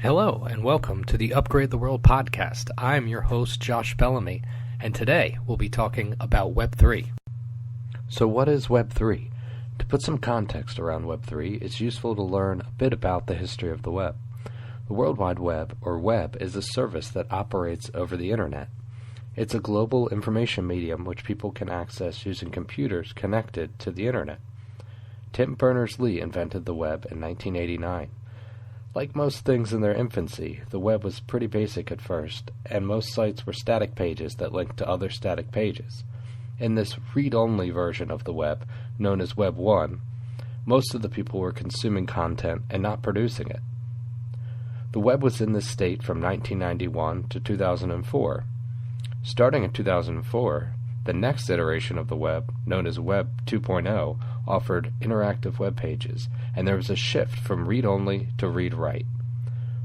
Hello, and welcome to the Upgrade the World podcast. I'm your host, Josh Bellamy, and today we'll be talking about Web3. So what is Web3? To put some context around Web3, it's useful to learn a bit about the history of the web. The World Wide Web, or web, is a service that operates over the internet. It's a global information medium which people can access using computers connected to the internet. Tim Berners-Lee invented the web in 1989. Like most things in their infancy, the web was pretty basic at first, and most sites were static pages that linked to other static pages. In this read-only version of the web, known as Web 1, most of the people were consuming content and not producing it. The web was in this state from 1991 to 2004. Starting in 2004, the next iteration of the web, known as Web 2.0, offered interactive web pages, and there was a shift from read-only to read-write.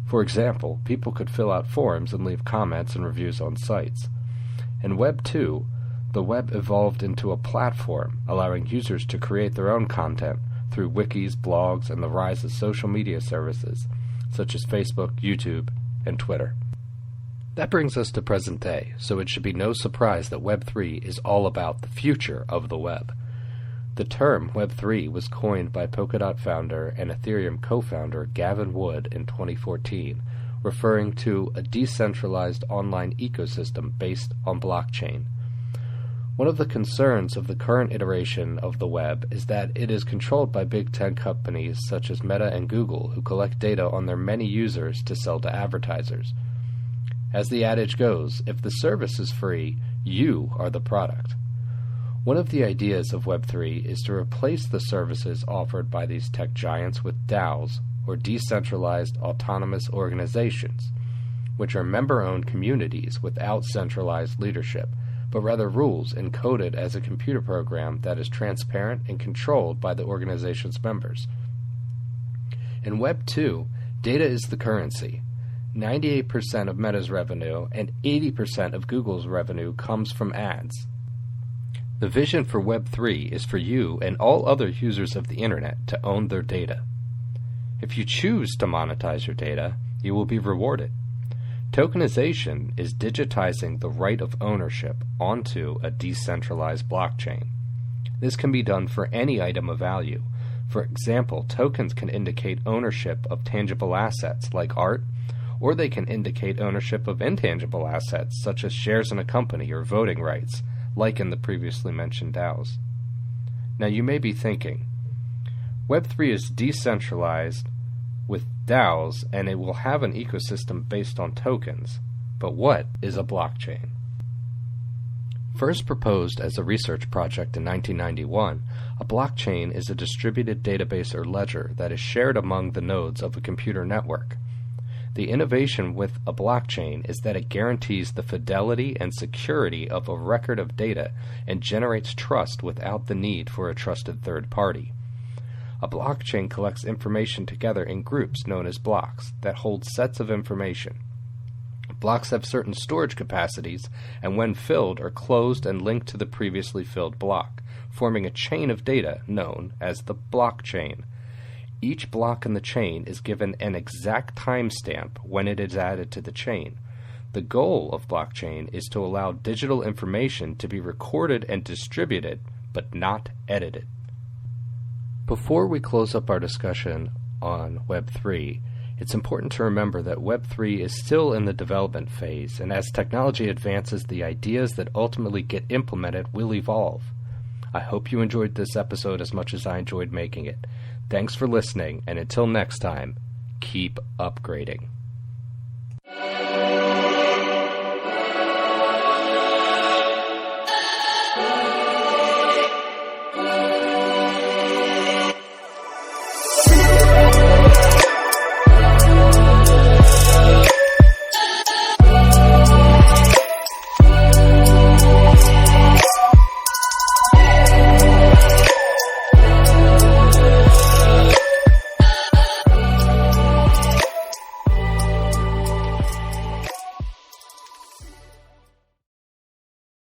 For example, people could fill out forms and leave comments and reviews on sites. In Web 2, the web evolved into a platform, allowing users to create their own content through wikis, blogs, and the rise of social media services, such as Facebook, YouTube, and Twitter. That brings us to present day, so it should be no surprise that Web3 is all about the future of the web. The term Web3 was coined by Polkadot founder and Ethereum co-founder Gavin Wood in 2014, referring to a decentralized online ecosystem based on blockchain. One of the concerns of the current iteration of the web is that it is controlled by big tech companies such as Meta and Google, who collect data on their many users to sell to advertisers. As the adage goes, if the service is free, you are the product. One of the ideas of Web3 is to replace the services offered by these tech giants with DAOs, or decentralized autonomous organizations, which are member-owned communities without centralized leadership, but rather rules encoded as a computer program that is transparent and controlled by the organization's members. In Web 2, data is the currency. 98% of Meta's revenue and 80% of Google's revenue comes from ads. The vision for Web3 is for you and all other users of the internet to own their data. If you choose to monetize your data, you will be rewarded. Tokenization is digitizing the right of ownership onto a decentralized blockchain. This can be done for any item of value. For example, tokens can indicate ownership of tangible assets like art, or they can indicate ownership of intangible assets such as shares in a company or voting rights, like in the previously mentioned DAOs. Now you may be thinking, Web3 is decentralized with DAOs and it will have an ecosystem based on tokens, but what is a blockchain? First proposed as a research project in 1991, a blockchain is a distributed database or ledger that is shared among the nodes of a computer network. The innovation with a blockchain is that it guarantees the fidelity and security of a record of data and generates trust without the need for a trusted third party. A blockchain collects information together in groups known as blocks that hold sets of information. Blocks have certain storage capacities and when filled are closed and linked to the previously filled block, forming a chain of data known as the blockchain. Each block in the chain is given an exact timestamp when it is added to the chain. The goal of blockchain is to allow digital information to be recorded and distributed, but not edited. Before we close up our discussion on Web3, it's important to remember that Web3 is still in the development phase, and as technology advances, the ideas that ultimately get implemented will evolve. I hope you enjoyed this episode as much as I enjoyed making it. Thanks for listening, and until next time, keep upgrading.